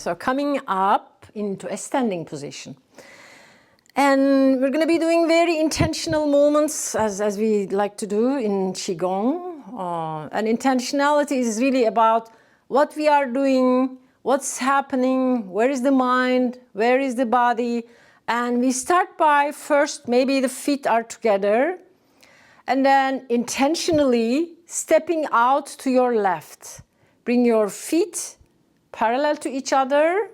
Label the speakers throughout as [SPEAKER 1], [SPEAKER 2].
[SPEAKER 1] So coming up into a standing position. And we're going to be doing very intentional movements as we like to do in Qigong. And intentionality is really about what we are doing, what's happening, where is the mind, where is the body. And we start by first, maybe the feet are together. And then intentionally stepping out to your left. Bring your feet parallel to each other.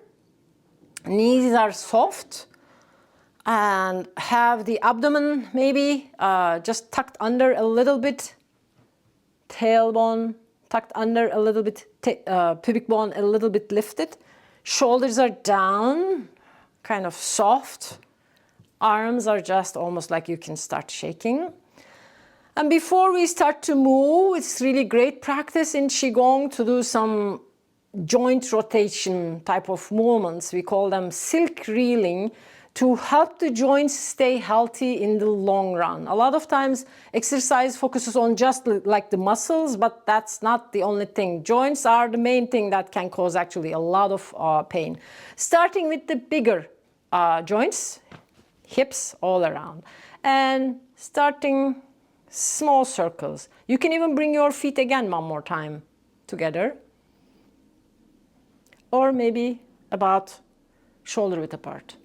[SPEAKER 1] Knees are soft. And have the abdomen maybe just tucked under a little bit, tailbone tucked under a little bit, pubic bone a little bit lifted. Shoulders are down, kind of soft. Arms are just almost like you can start shaking. And before we start to move, it's really great practice in Qigong to do some joint rotation type of movements. We call them silk reeling, to help the joints stay healthy in the long run. A lot of times exercise focuses on just like the muscles, but that's not the only thing. Joints are the main thing that can cause actually a lot of pain. Starting with the bigger joints, hips all around, and starting small circles. You can even bring your feet again one more time together, or maybe about shoulder width apart.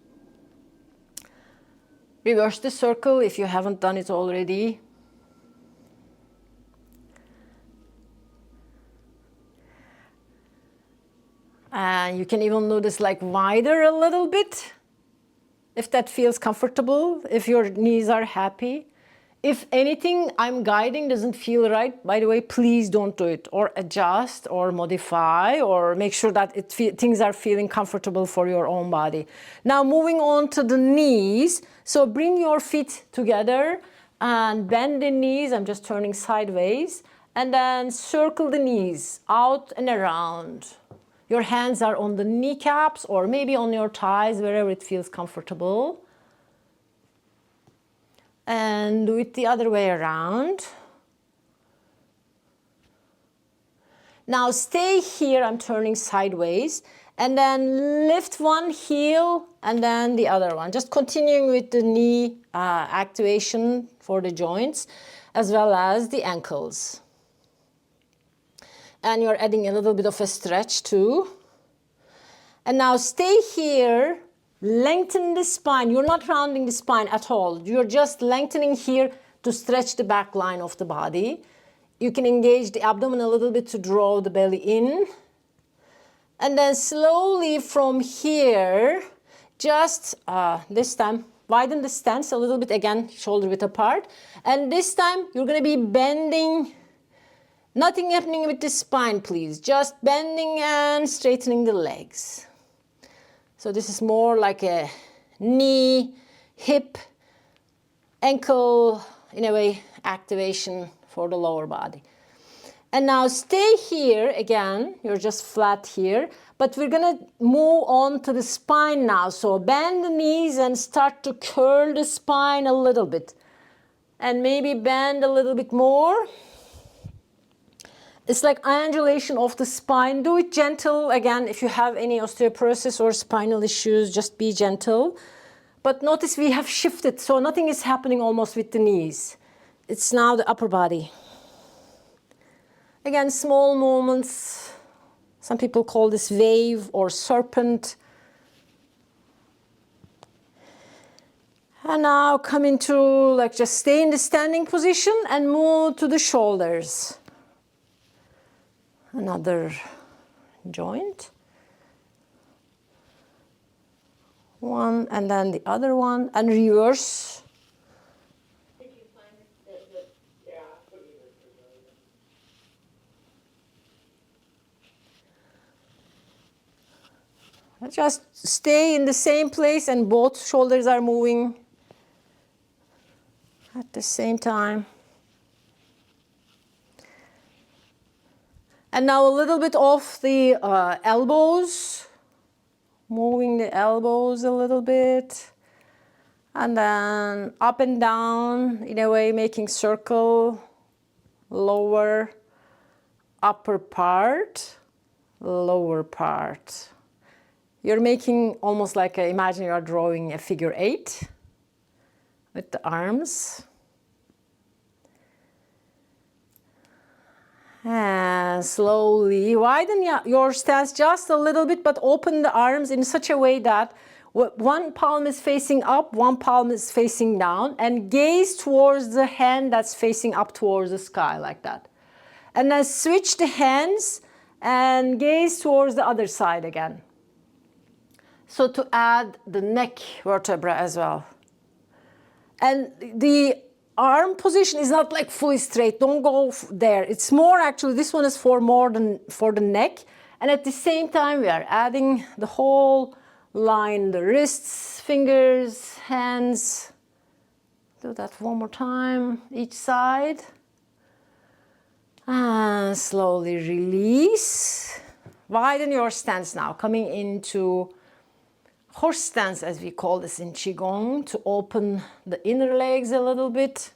[SPEAKER 1] Reverse the circle if you haven't done it already. And you can even do this like wider a little bit, if that feels comfortable, if your knees are happy. If anything I'm guiding doesn't feel right, by the way, please don't do it, or adjust or modify, or make sure that things are feeling comfortable for your own body. Now moving on to the knees. So bring your feet together and bend the knees. I'm just turning sideways, and then circle the knees out and around. Your hands are on the kneecaps or maybe on your thighs, wherever it feels comfortable. And do it the other way around. Now stay here, I'm turning sideways, and then lift one heel and then the other one. Just continuing with the knee activation for the joints as well as the ankles. And you're adding a little bit of a stretch too. And now stay here. Lengthen the spine. You're not rounding the spine at all. You're just lengthening here to stretch the back line of the body. You can engage the abdomen a little bit to draw the belly in. And then slowly from here, just this time, widen the stance a little bit, again, shoulder width apart. And this time, you're going to be bending. Nothing happening with the spine, please. Just bending and straightening the legs. So this is more like a knee, hip, ankle, in a way, activation for the lower body. And now stay here again. You're just flat here. But we're going to move on to the spine now. So bend the knees and start to curl the spine a little bit. And maybe bend a little bit more. It's like undulation of the spine. Do it gentle. Again, if you have any osteoporosis or spinal issues, just be gentle. But notice we have shifted, so nothing is happening almost with the knees. It's now the upper body. Again, small movements. Some people call this wave or serpent. And now come into, like, just stay in the standing position and move to the shoulders. Another joint. One and then the other one, and reverse. Just stay in the same place and both shoulders are moving at the same time. And now a little bit off the elbows, moving the elbows a little bit, and then up and down, in a way making circle, lower, upper part, lower part. You're making almost like, imagine you're drawing a figure 8 with the arms. And slowly widen your stance just a little bit, but open the arms in such a way that one palm is facing up, one palm is facing down, and gaze towards the hand that's facing up towards the sky like that. And then switch the hands and gaze towards the other side again. So to add the neck vertebra as well. And the arm position is not like fully straight, don't go there. It's more actually, this one is for the neck. And at the same time, we are adding the whole line, the wrists, fingers, hands. Do that one more time, each side. And slowly release. Widen your stance now, coming into horse stance, as we call this in Qigong, to open the inner legs a little bit.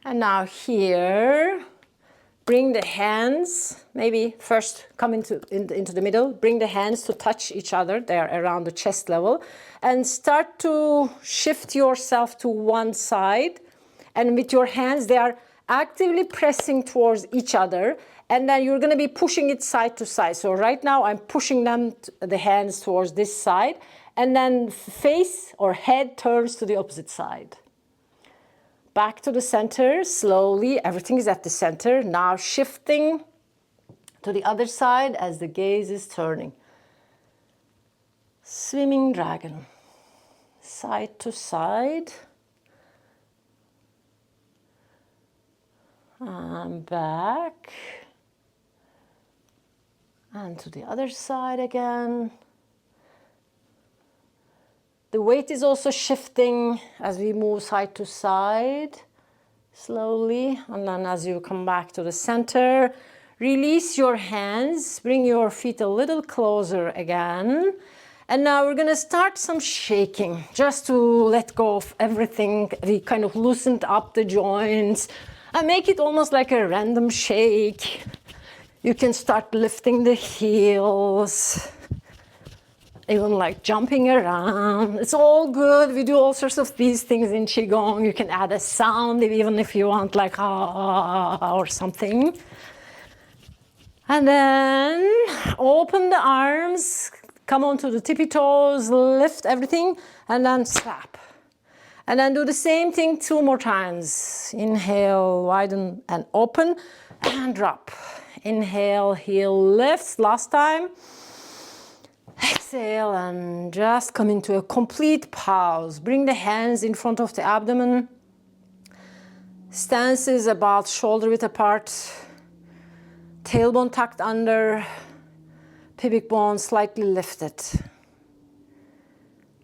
[SPEAKER 1] And now here, bring the hands, maybe first come into the middle, bring the hands to touch each other, they're around the chest level, and start to shift yourself to one side. And with your hands, they are actively pressing towards each other, and then you're going to be pushing it side to side. So right now I'm pushing the hands towards this side, and then face or head turns to the opposite side. Back to the center, slowly, everything is at the center. Now shifting to the other side as the gaze is turning. Swimming dragon, side to side. And back. And to the other side again. The weight is also shifting as we move side to side, slowly. And then as you come back to the center, release your hands, bring your feet a little closer again. And now we're gonna start some shaking, just to let go of everything. We kind of loosened up the joints and make it almost like a random shake. You can start lifting the heels, even like jumping around. It's all good. We do all sorts of these things in Qigong. You can add a sound even if you want, like ah or something. And then open the arms, come onto the tippy toes, lift everything, and then slap. And then do the same thing 2 more times. Inhale, widen and open, and drop. Inhale, heel lifts. Last time. Exhale and just come into a complete pause. Bring the hands in front of the abdomen. Stance is about shoulder width apart. Tailbone tucked under. Pubic bone slightly lifted.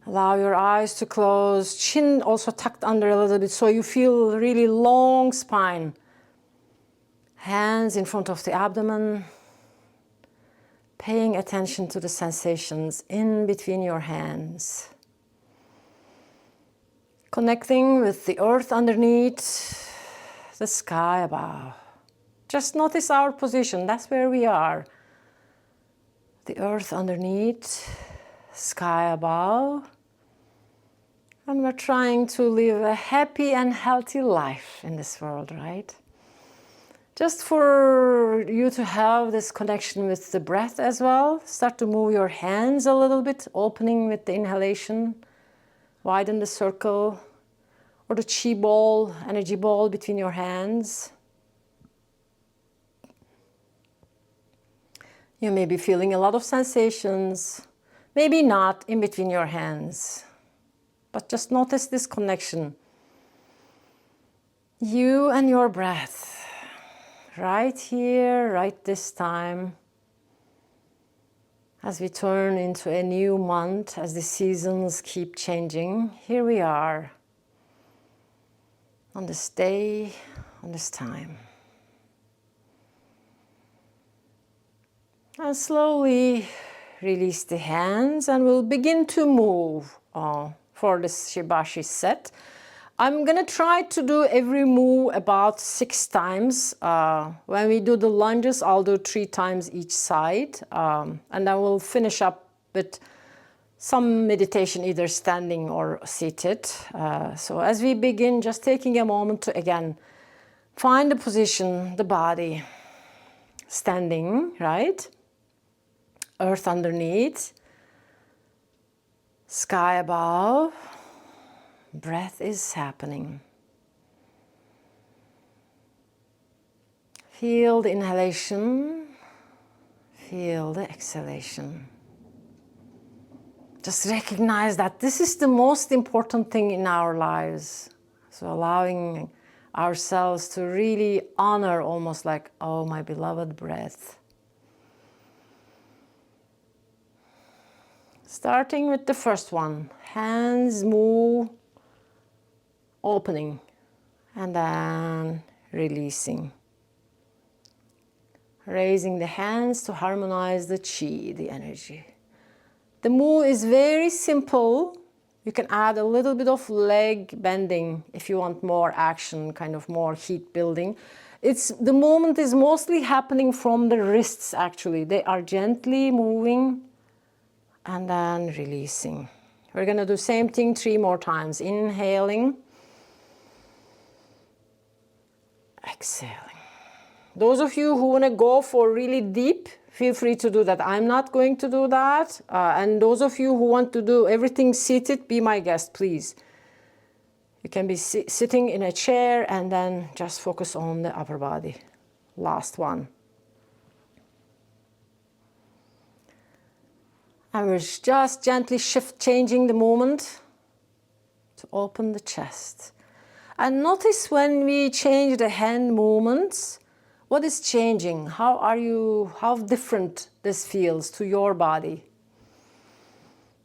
[SPEAKER 1] Allow your eyes to close. Chin also tucked under a little bit so you feel really long spine. Hands in front of the abdomen. Paying attention to the sensations in between your hands. Connecting with the earth underneath, the sky above. Just notice our position, that's where we are. The earth underneath, sky above. And we're trying to live a happy and healthy life in this world, right? Just for you to have this connection with the breath as well, start to move your hands a little bit, opening with the inhalation, widen the circle, or the chi ball, energy ball between your hands. You may be feeling a lot of sensations, maybe not in between your hands, but just notice this connection. You and your breath. Right here, right this time, as we turn into a new month, as the seasons keep changing, here we are, on this day, on this time. And slowly release the hands and we'll begin to move for this Shibashi set. I'm gonna try to do every move about 6 times. When we do the lunges, I'll do 3 times each side. And then we'll finish up with some meditation, either standing or seated. So as we begin, just taking a moment to, again, find the position, the body, standing, right? Earth underneath, sky above, breath is happening. Feel the inhalation, feel the exhalation. Just recognize that this is the most important thing in our lives. So allowing ourselves to really honor, almost like, oh, my beloved breath. Starting with the first one, hands move, opening, and then releasing. Raising the hands to harmonize the chi, the energy. The move is very simple. You can add a little bit of leg bending if you want more action, kind of more heat building. The movement is mostly happening from the wrists, actually. They are gently moving and then releasing. We're going to do the same thing 3 more times. Inhaling, exhaling. Those of you who want to go for really deep, feel free to do that. I'm not going to do that. And those of you who want to do everything seated, be my guest, please. You can be sitting in a chair and then just focus on the upper body. Last one. And we're just gently changing the movement to open the chest. And notice when we change the hand movements, what is changing? How different this feels to your body?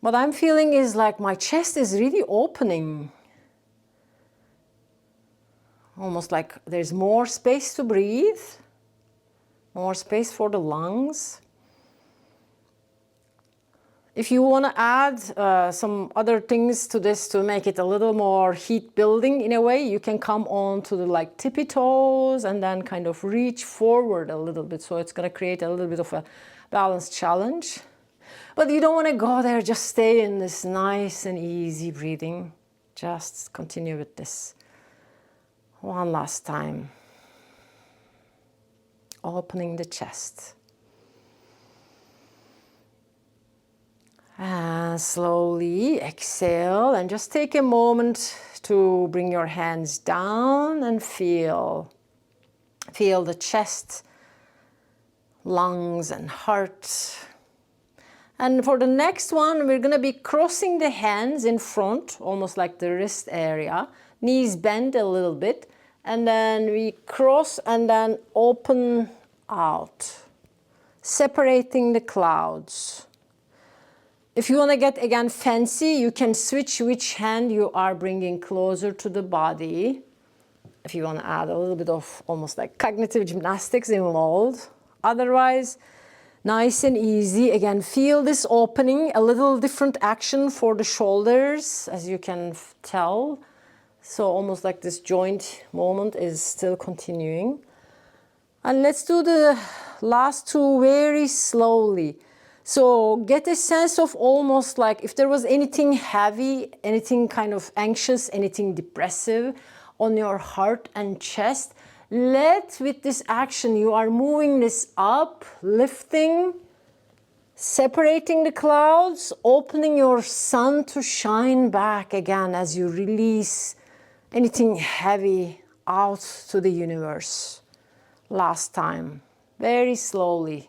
[SPEAKER 1] What I'm feeling is like my chest is really opening. Almost like there's more space to breathe, more space for the lungs. If you want to add some other things to this to make it a little more heat building in a way, you can come on to the like tippy toes and then kind of reach forward a little bit. So it's going to create a little bit of a balance challenge. But you don't want to go there, just stay in this nice and easy breathing. Just continue with this. One last time. Opening the chest. And slowly exhale and just take a moment to bring your hands down and feel the chest, lungs and heart. And for the next one, we're going to be crossing the hands in front, almost like the wrist area. Knees bend a little bit. And then we cross and then open out, separating the clouds. If you want to get, again, fancy, you can switch which hand you are bringing closer to the body. If you want to add a little bit of almost like cognitive gymnastics involved. Otherwise, nice and easy. Again, feel this opening, a little different action for the shoulders, as you can tell. So almost like this joint movement is still continuing. And let's do the last 2 very slowly. So get a sense of almost like if there was anything heavy, anything kind of anxious, anything depressive on your heart and chest, with this action, you are moving this up, lifting, separating the clouds, opening your sun to shine back again as you release anything heavy out to the universe. Last time, very slowly.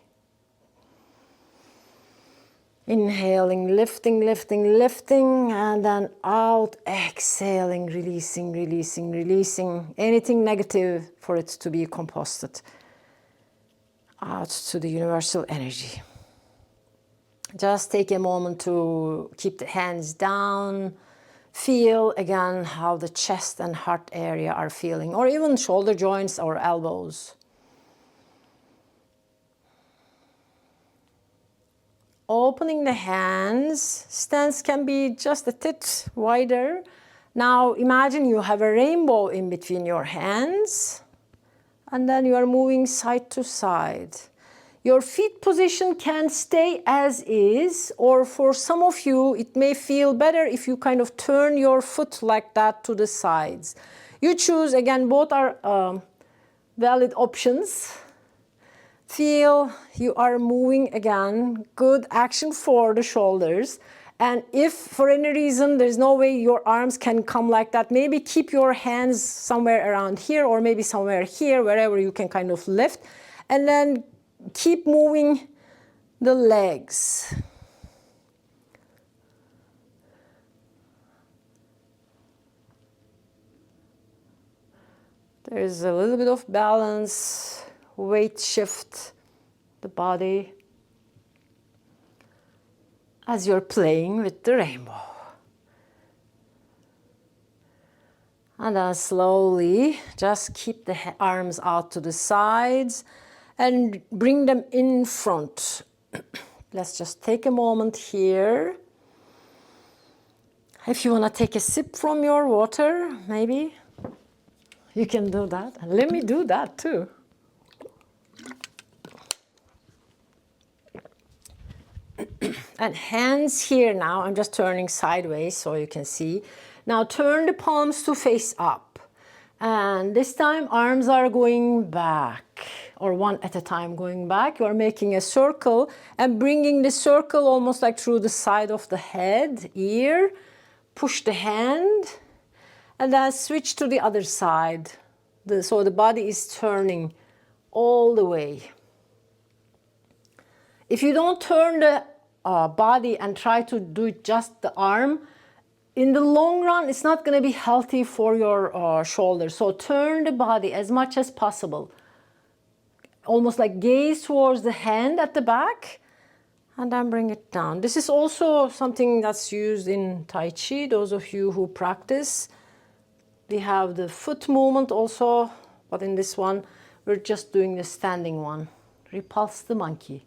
[SPEAKER 1] Inhaling, lifting, lifting, lifting, and then out, exhaling, releasing, releasing, releasing. Anything negative for it to be composted out to the universal energy. Just take a moment to keep the hands down. Feel again how the chest and heart area are feeling, or even shoulder joints or elbows. Opening the hands, stance can be just a tit wider, Now imagine you have a rainbow in between your hands, and then you are moving side to side. Your feet position can stay as is, or for some of you, it may feel better if you kind of turn your foot like that to the sides. You choose, again, both are valid options. Feel you are moving again, good action for the shoulders. And if for any reason there's no way your arms can come like that, maybe keep your hands somewhere around here or maybe somewhere here, wherever you can kind of lift. And then keep moving the legs. There's a little bit of balance, weight shift the body as you're playing with the rainbow. And then slowly just keep the arms out to the sides and bring them in front. Let's just take a moment here. If you want to take a sip from your water, maybe you can do that. And let me do that too. And hands here now, I'm just turning sideways so you can see. Now turn the palms to face up. And this time arms are going back, or one at a time going back. You are making a circle and bringing the circle almost like through the side of the head, ear. Push the hand and then switch to the other side. So the body is turning all the way. If you don't turn the body and try to do just the arm, in the long run, it's not going to be healthy for your shoulders. So turn the body as much as possible. Almost like gaze towards the hand at the back and then bring it down. This is also something that's used in Tai Chi, those of you who practice. We have the foot movement also, but in this one, we're just doing the standing one. Repulse the monkey.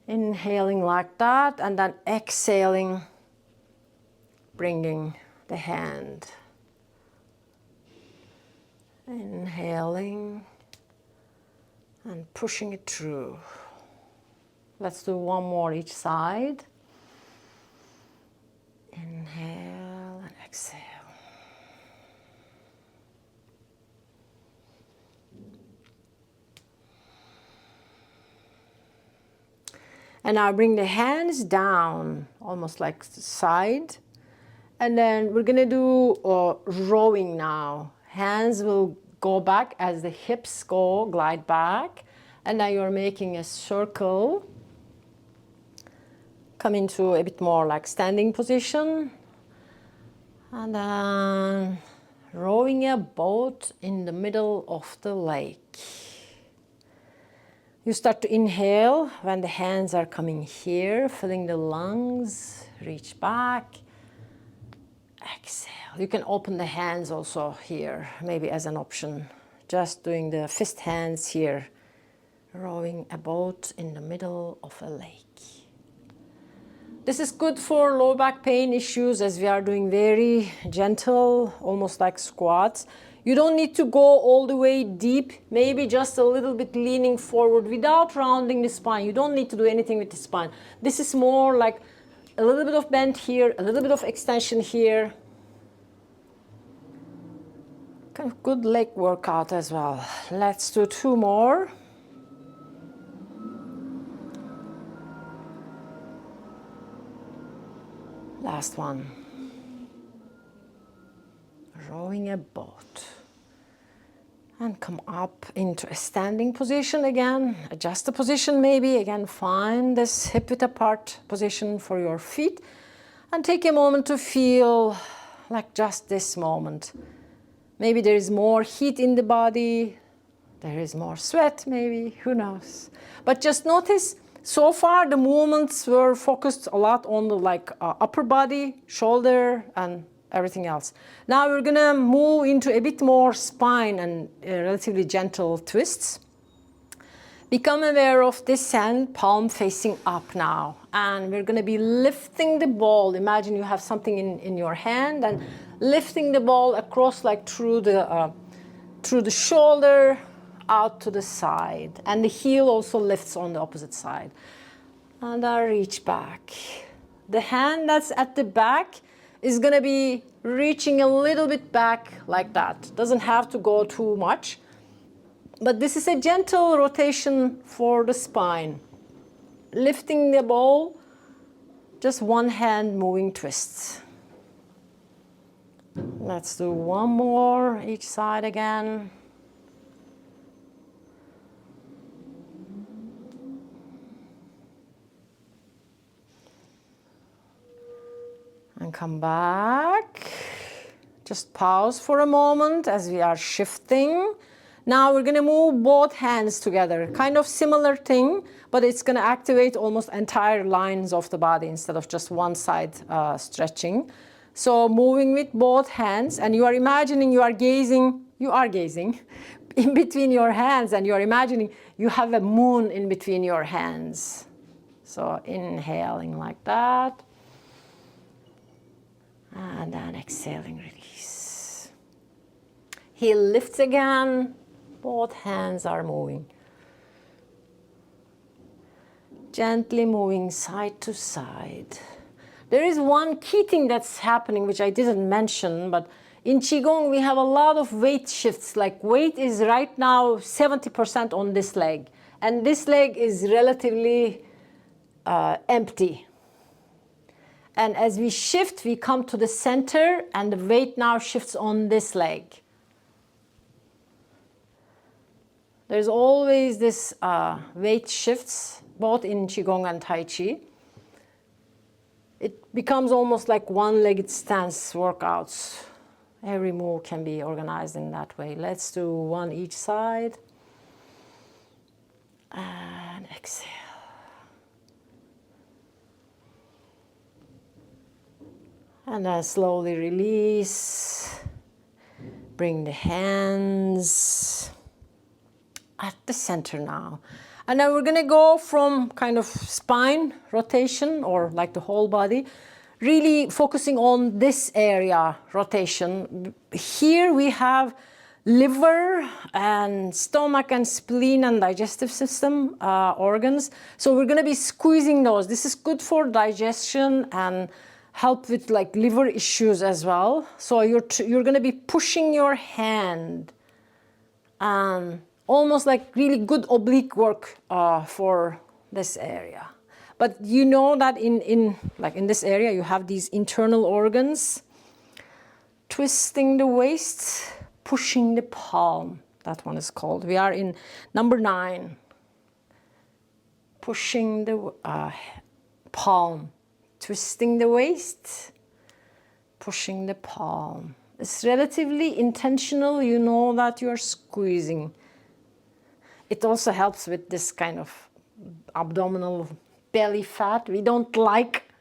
[SPEAKER 1] Inhaling like that and then exhaling, bringing the hand. Inhaling and pushing it through. Let's do one more each side. Inhale and exhale. And now bring the hands down, almost like side. And then we're gonna do rowing now. Hands will go back as the hips go, glide back. And now you're making a circle. Come into a bit more like standing position. And then rowing a boat in the middle of the lake. You start to inhale when the hands are coming here, filling the lungs, reach back, exhale. You can open the hands also here, maybe as an option. Just doing the fist hands here, rowing a boat in the middle of a lake. This is good for low back pain issues as we are doing very gentle, almost like squats. You don't need to go all the way deep, maybe just a little bit leaning forward without rounding the spine. You don't need to do anything with the spine. This is more like a little bit of bend here, a little bit of extension here. Kind of good leg workout as well. Let's do two more. Last one. Rowing a boat. And come up into a standing position again. Adjust the position maybe. Again, find this hip width apart position for your feet. And take a moment to feel like just this moment. Maybe there is more heat in the body. There is more sweat maybe, who knows. But just notice, so far the movements were focused a lot on the upper body, shoulder, and everything else. Now we're gonna move into a bit more spine and relatively gentle twists. Become aware of this hand, palm facing up now. And we're going to be lifting the ball. Imagine you have something in your hand and lifting the ball across like through the shoulder, out to the side. And the heel also lifts on the opposite side. And I reach back. The hand that's at the back is going to be reaching a little bit back like that. Doesn't have to go too much. But this is a gentle rotation for the spine. Lifting the ball, just one hand moving twists. Let's do one more each side again. And come back. Just pause for a moment as we are shifting. Now we're going to move both hands together. Kind of similar thing, but it's going to activate almost entire lines of the body instead of just one side stretching. So moving with both hands, and you are imagining you are gazing in between your hands, and you are imagining you have a moon in between your hands. So inhaling like that. And then exhaling, release. Heel lifts again. Both hands are moving. Gently moving side to side. There is one key thing that's happening, which I didn't mention, but in Qigong we have a lot of weight shifts. Like weight is right now 70% on this leg. And this leg is relatively empty. And as we shift, we come to the center, and the weight now shifts on this leg. There's always this weight shifts, both in Qigong and Tai Chi. It becomes almost like one-legged stance workouts. Every move can be organized in that way. Let's do one each side. And exhale. And then slowly release. Bring the hands at the center now. And then we're going to go from kind of spine rotation, or like the whole body, really focusing on this area rotation. Here we have liver and stomach and spleen and digestive system organs. So we're going to be squeezing those. This is good for digestion and help with like liver issues as well. So you're going to be pushing your hand. Almost like really good oblique work for this area. But you know that in this area you have these internal organs. Twisting the waist, pushing the palm. That one is called. We are in number 9. Pushing the palm. Twisting the waist, pushing the palm. It's relatively intentional. You know that you're squeezing. It also helps with this kind of abdominal belly fat. We don't like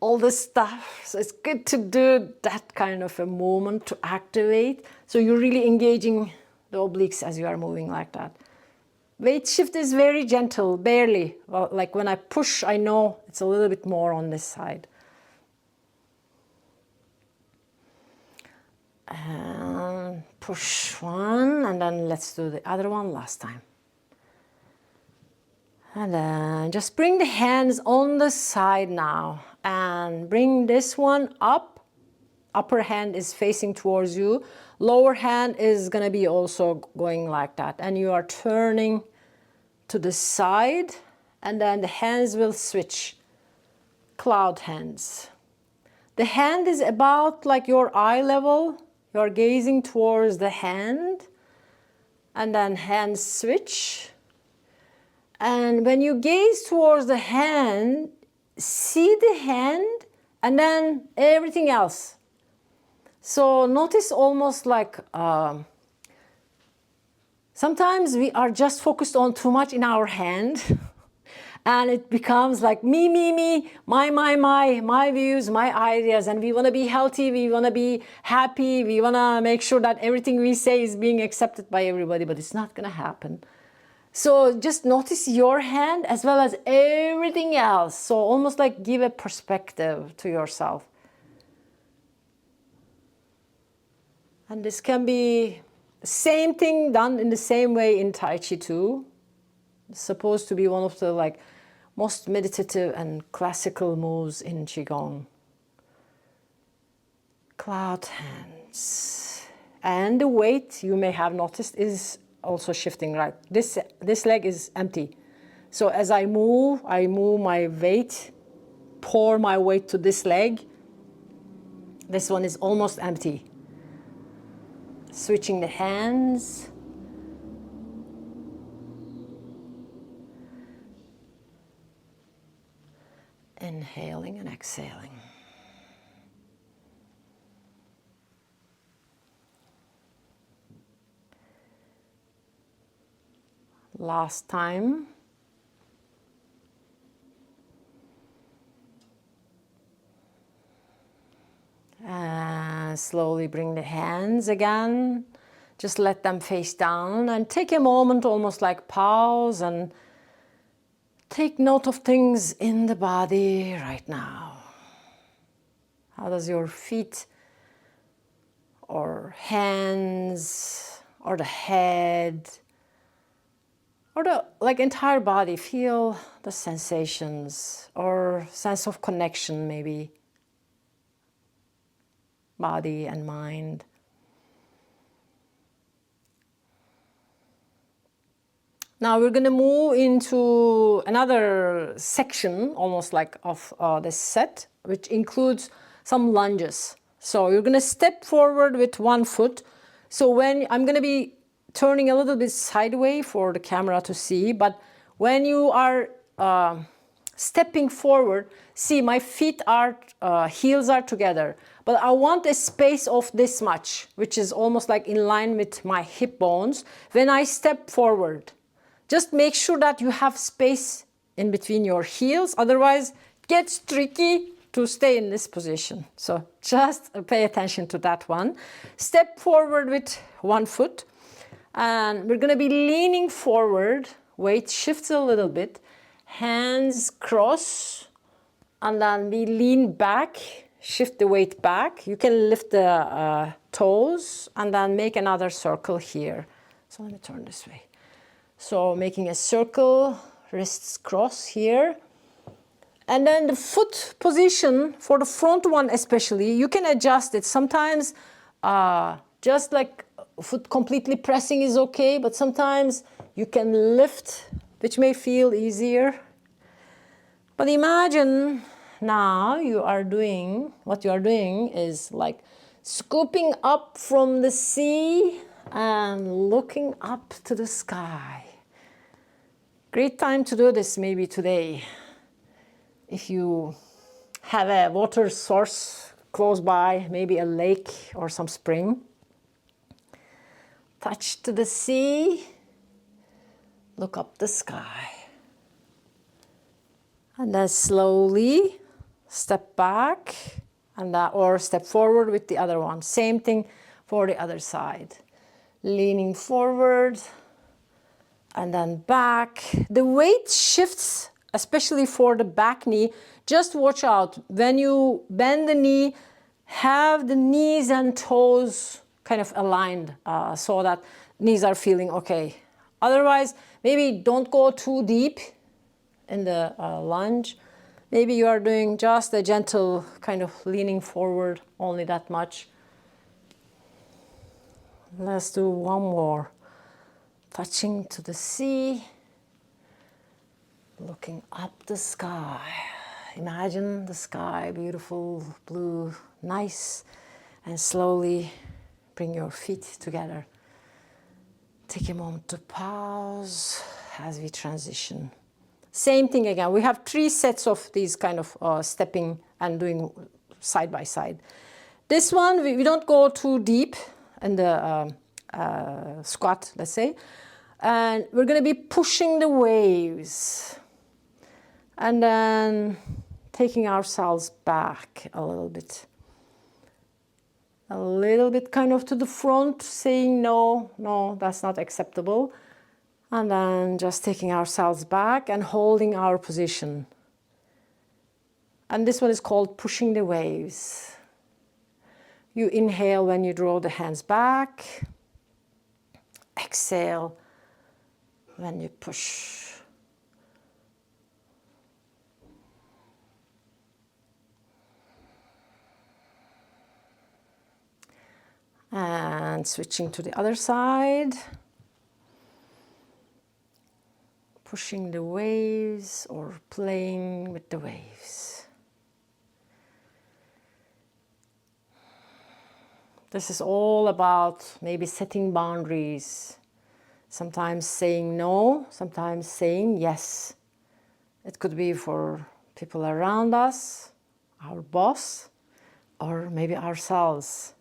[SPEAKER 1] all this stuff. So it's good to do that kind of a movement to activate. So you're really engaging the obliques as you are moving like that. Weight shift is very gentle, barely. Well, like when I push, I know it's a little bit more on this side. And push one, and then let's do the other one last time. And then just bring the hands on the side now, and bring this one up. Upper hand is facing towards you. Lower hand is going to be also going like that. And you are turning to the side, and then the hands will switch. Cloud hands. The hand is about like your eye level. You're gazing towards the hand, and then hands switch. And when you gaze towards the hand, see the hand and then everything else. So notice almost like sometimes we are just focused on too much in our hand and it becomes like me, my views, my ideas, and we want to be healthy, we want to be happy, we want to make sure that everything we say is being accepted by everybody, but it's not going to happen. So just notice your hand as well as everything else. So almost like give a perspective to yourself. And this can be the same thing done in the same way in Tai Chi too. It's supposed to be one of the like most meditative and classical moves in Qigong. Cloud hands. And the weight, you may have noticed, is also shifting, right? This leg is empty. So as I move my weight, pour my weight to this leg. This one is almost empty. Switching the hands. Inhaling and exhaling. Last time. And slowly bring the hands again. Just let them face down and take a moment, almost like pause, and take note of things in the body right now. How does your feet or hands or the head or the like entire body feel the sensations or sense of connection, maybe body and mind? Now we're going to move into another section, almost like of this set, which includes some lunges. So you're going to step forward with one foot. So when I'm going to be turning a little bit sideways for the camera to see, but when you are stepping forward, see my feet are, heels are together, but I want a space of this much, which is almost like in line with my hip bones. When I step forward, just make sure that you have space in between your heels, otherwise it gets tricky to stay in this position. So just pay attention to that one. Step forward with one foot, and we're going to be leaning forward. Weight shifts a little bit. Hands cross, and then we lean back, shift the weight back. You can lift the toes and then make another circle here. So let me turn this way. So making a circle, wrists cross here. And then the foot position, for the front one especially, you can adjust it. Sometimes just like foot completely pressing is okay, but sometimes you can lift, which may feel easier. But imagine now you are doing, what you are doing is like scooping up from the sea and looking up to the sky. Great time to do this maybe today. If you have a water source close by, maybe a lake or some spring. Touch to the sea, look up the sky. And then slowly step back and or step forward with the other one. Same thing for the other side. Leaning forward and then back. The weight shifts, especially for the back knee. Just watch out. When you bend the knee, have the knees and toes kind of aligned so that knees are feeling okay. Otherwise, maybe don't go too deep in the lunge. Maybe you are doing just a gentle kind of leaning forward, only that much. Let's do one more. Touching to the sea, looking up the sky. Imagine the sky, beautiful, blue, nice, and slowly bring your feet together. Take a moment to pause as we transition. Same thing again. We have 3 sets of these kind of stepping and doing side by side. This one, we don't go too deep in the squat, let's say. And we're going to be pushing the waves. And then taking ourselves back a little bit. A little bit kind of to the front, saying no, that's not acceptable. And then just taking ourselves back and holding our position. And this one is called pushing the waves. You inhale when you draw the hands back. Exhale when you push. And switching to the other side. Pushing the waves or playing with the waves. This is all about maybe setting boundaries. Sometimes saying no, sometimes saying yes. It could be for people around us, our boss, or maybe ourselves.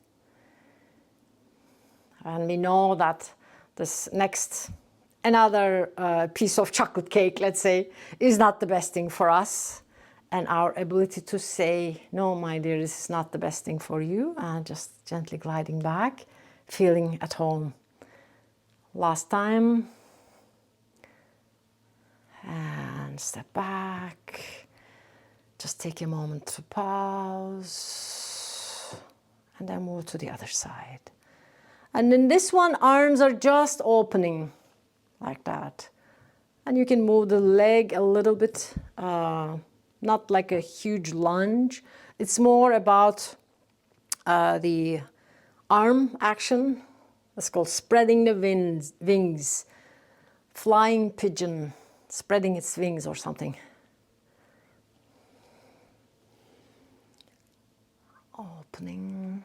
[SPEAKER 1] And we know that this next, another piece of chocolate cake, let's say, is not the best thing for us. And our ability to say, no, my dear, this is not the best thing for you, and just gently gliding back, feeling at home. Last time. And step back. Just take a moment to pause. And then move to the other side. And in this one, arms are just opening like that. And you can move the leg a little bit, not like a huge lunge. It's more about the arm action. It's called spreading the wings, flying pigeon, spreading its wings or something. Opening.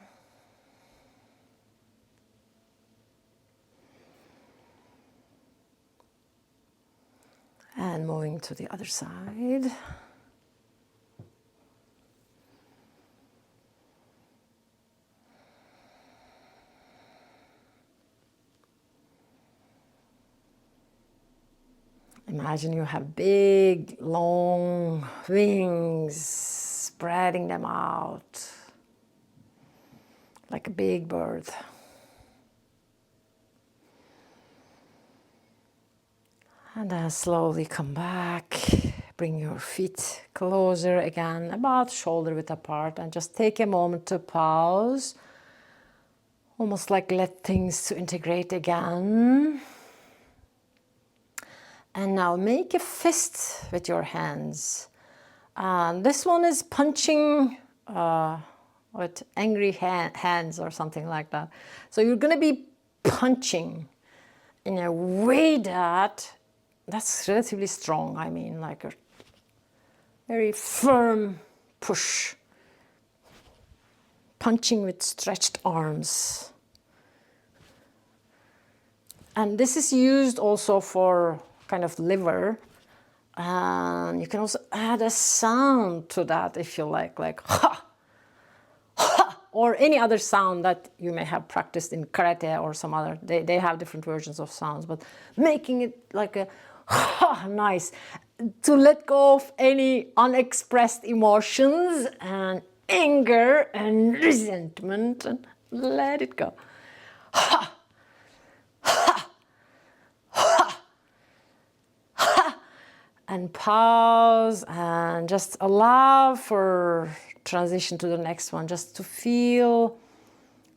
[SPEAKER 1] And moving to the other side. Imagine you have big, long wings, spreading them out like a big bird. And then slowly come back, bring your feet closer again, about shoulder width apart, and just take a moment to pause, almost like let things to integrate again. And now make a fist with your hands. And this one is punching with angry hands or something like that. So you're going to be punching in a way that's relatively strong. I mean, like a very firm push. Punching with stretched arms. And this is used also for kind of liver. And you can also add a sound to that if you like ha, ha, or any other sound that you may have practiced in karate or some other. They have different versions of sounds, but making it like a ha, nice, to let go of any unexpressed emotions and anger and resentment, and let it go. Ha, ha, ha. And pause and just allow for transition to the next one, just to feel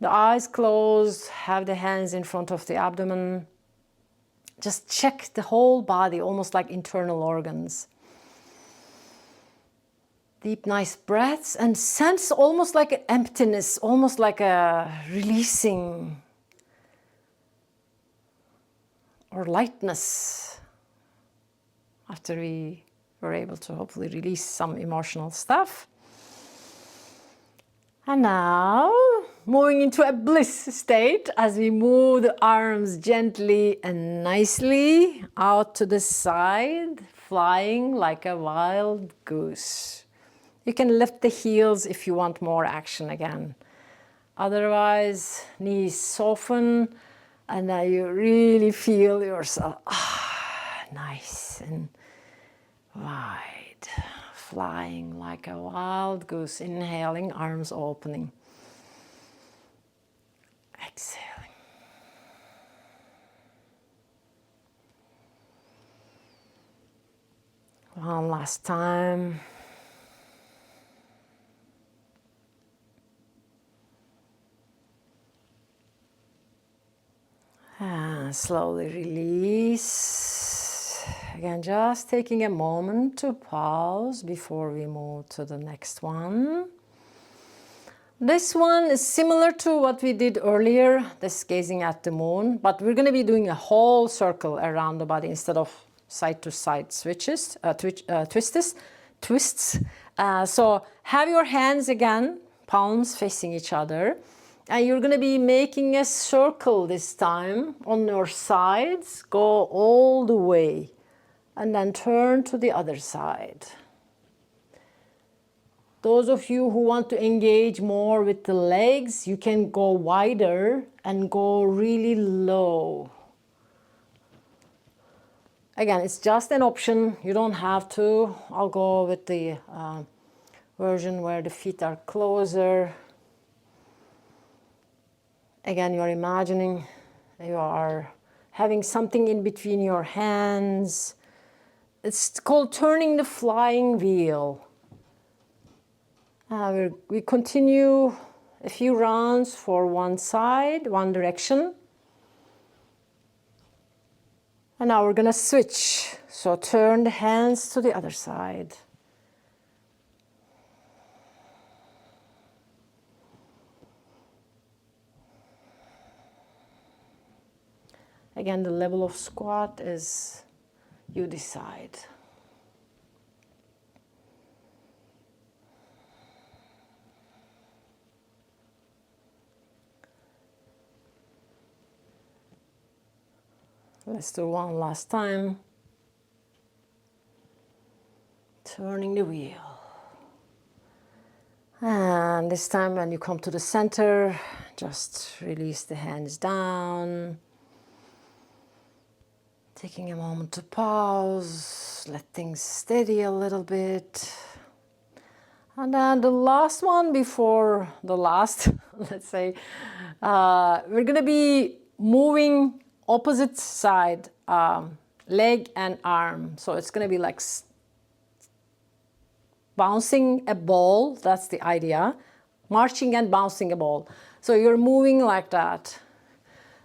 [SPEAKER 1] the eyes closed, have the hands in front of the abdomen. Just check the whole body, almost like internal organs. Deep, nice breaths, and sense almost like an emptiness, almost like a releasing or lightness. After we were able to hopefully release some emotional stuff. And now, moving into a bliss state as we move the arms gently and nicely out to the side, flying like a wild goose. You can lift the heels if you want more action again. Otherwise, knees soften, and now you really feel yourself nice and wide, flying like a wild goose, inhaling, arms opening, exhaling. One last time. And slowly release. Again, just taking a moment to pause before we move to the next one. This one is similar to what we did earlier, this gazing at the moon, but we're going to be doing a whole circle around the body instead of side-to-side switches, twists. So have your hands again, palms facing each other. And you're going to be making a circle this time on your sides. Go all the way. And then turn to the other side. Those of you who want to engage more with the legs, you can go wider and go really low. Again, it's just an option. You don't have to. I'll go with the version where the feet are closer. Again, you're imagining you are having something in between your hands. It's called turning the flying wheel. We continue a few rounds for one side, one direction. And now we're going to switch. So turn the hands to the other side. Again, the level of squat is you decide. Let's do one last time. Turning the wheel. And this time when you come to the center, just release the hands down. Taking a moment to pause, let things steady a little bit. And then the last one before the last, let's say, we're going to be moving opposite side, leg and arm. So it's going to be like bouncing a ball, that's the idea. Marching and bouncing a ball. So you're moving like that.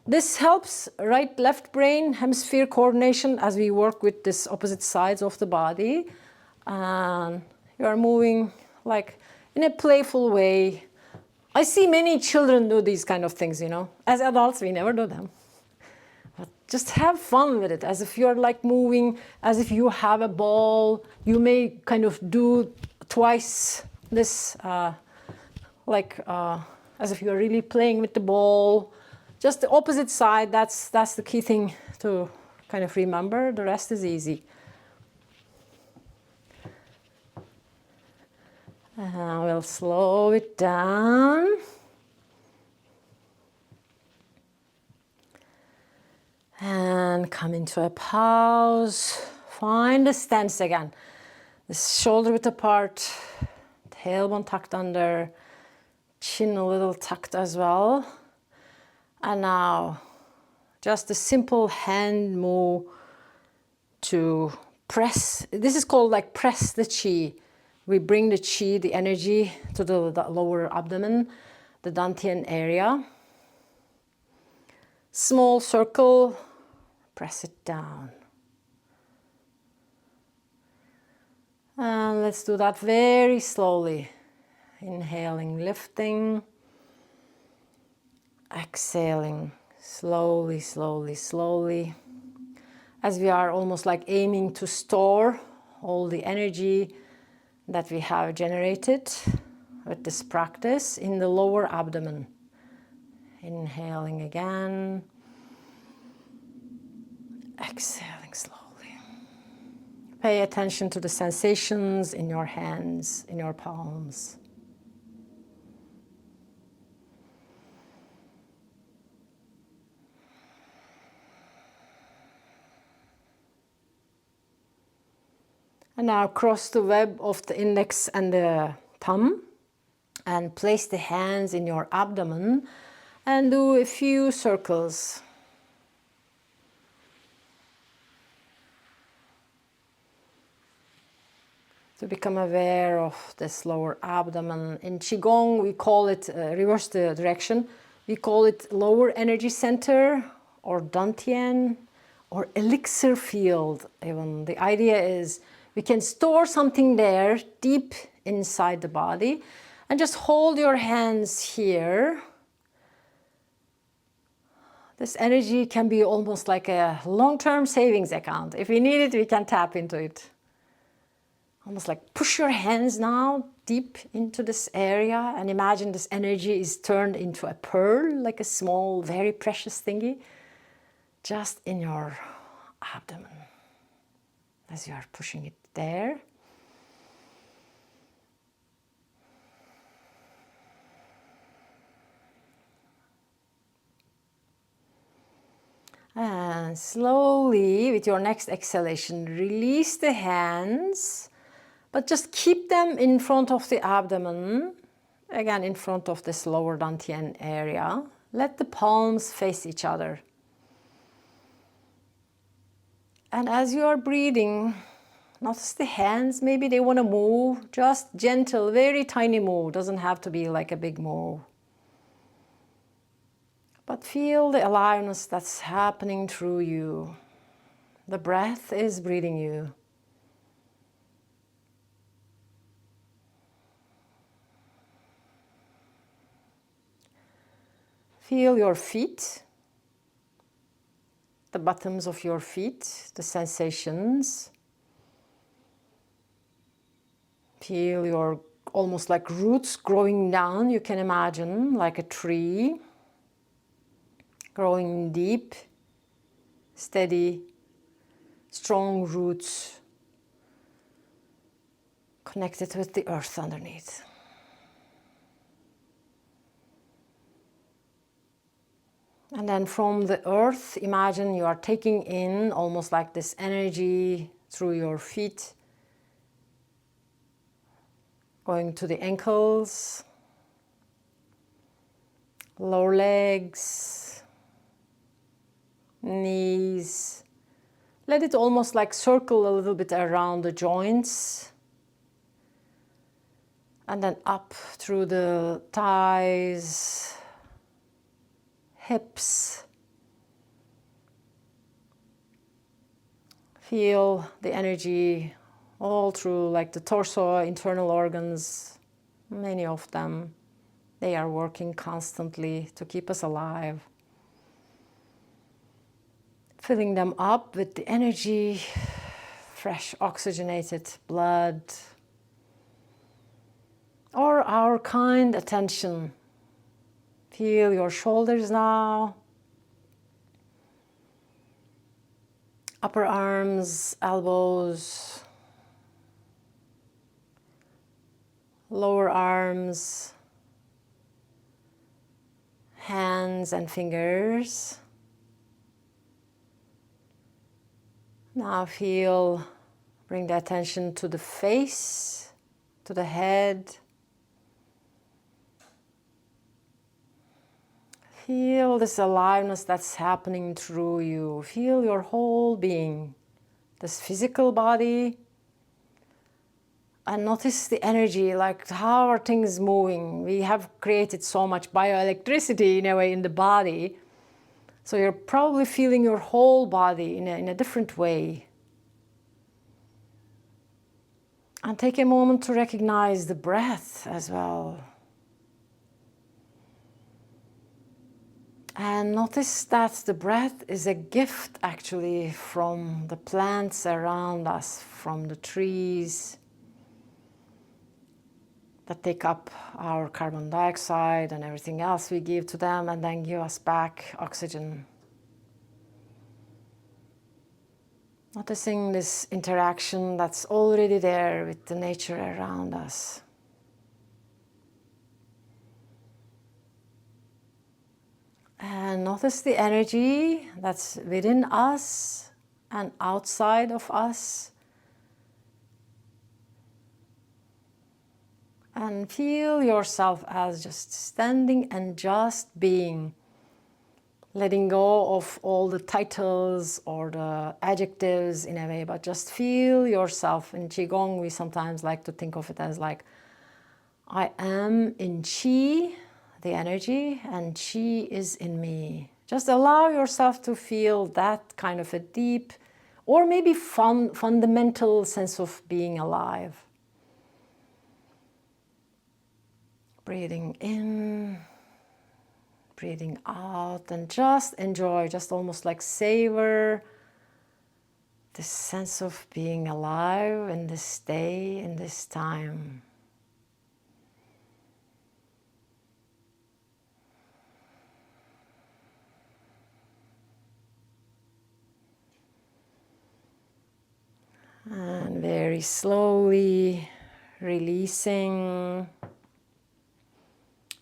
[SPEAKER 1] This helps right-left brain hemisphere coordination as we work with this opposite sides of the body. And you are moving like in a playful way. I see many children do these kind of things, you know. As adults, we never do them. But just have fun with it, as if you're like moving, as if you have a ball. You may kind of do twice this, as if you're really playing with the ball. Just the opposite side, that's the key thing to kind of remember. The rest is easy. We'll slow it down. And come into a pause. Find the stance again. The shoulder width apart, tailbone tucked under, chin a little tucked as well. And now, just a simple hand move to press. This is called like press the chi. We bring the chi, the energy, to the lower abdomen, the dantian area. Small circle, press it down. And let's do that very slowly. Inhaling, lifting. Exhaling, slowly, slowly, slowly. As we are almost like aiming to store all the energy that we have generated with this practice in the lower abdomen. Inhaling again. Exhaling slowly. Pay attention to the sensations in your hands, in your palms. And now cross the web of the index and the thumb and place the hands in your abdomen and do a few circles. to become aware of this lower abdomen. In Qigong, we call it, reverse the direction, we call it lower energy center or dantian or elixir field even. The idea is we can store something there deep inside the body and just hold your hands here. This energy can be almost like a long-term savings account. If we need it, we can tap into it. Almost like push your hands now deep into this area and imagine this energy is turned into a pearl, like a small, very precious thingy, just in your abdomen as you are pushing it there. And slowly, with your next exhalation, release the hands, but just keep them in front of the abdomen, again in front of this lower dantian area. Let the palms face each other. And as you are breathing, notice the hands, maybe they want to move, just gentle, very tiny move, doesn't have to be like a big move. But feel the aliveness that's happening through you. The breath is breathing you. Feel your feet, the bottoms of your feet, the sensations. Feel your almost like roots growing down, you can imagine, like a tree. Growing deep, steady, strong roots connected with the earth underneath. And then from the earth, imagine you are taking in almost like this energy through your feet, going to the ankles, lower legs, knees. Let it almost like circle a little bit around the joints. And then up through the thighs, hips. Feel the energy all through like the torso, internal organs, many of them. They are working constantly to keep us alive. Filling them up with the energy, fresh oxygenated blood, or our kind attention. Feel your shoulders now, upper arms, elbows, lower arms, hands and fingers. Now bring the attention to the face, to the head. Feel this aliveness that's happening through you. Feel your whole being, this physical body. And notice the energy, like how are things moving? We have created so much bioelectricity in a way in the body. So you're probably feeling your whole body in a different way. And take a moment to recognize the breath as well. And notice that the breath is a gift actually from the plants around us, from the trees that take up our carbon dioxide and everything else we give to them and then give us back oxygen. Noticing this interaction that's already there with the nature around us. And notice the energy that's within us and outside of us. And feel yourself as just standing and just being. letting go of all the titles or the adjectives in a way, but just feel yourself. In Qigong, we sometimes like to think of it as like, I am in Qi, the energy, and Qi is in me. Just allow yourself to feel that kind of a deep or maybe fundamental sense of being alive. Breathing in, breathing out, and just enjoy, just almost like savor this sense of being alive in this day, in this time. And very slowly releasing.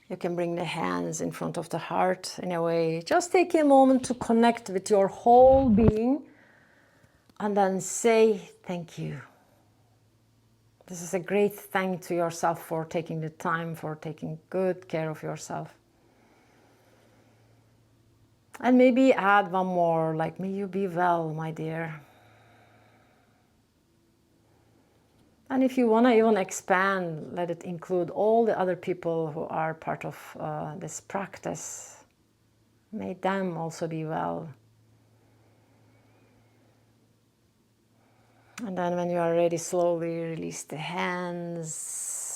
[SPEAKER 1] You can bring the hands in front of the heart in a way. Just take a moment to connect with your whole being and then say thank you. This is a great thank to yourself for taking the time, for taking good care of yourself. And maybe add one more, like, may you be well, my dear. And if you want to even expand, let it include all the other people who are part of this practice. May them also be well. And then when you are ready, slowly release the hands.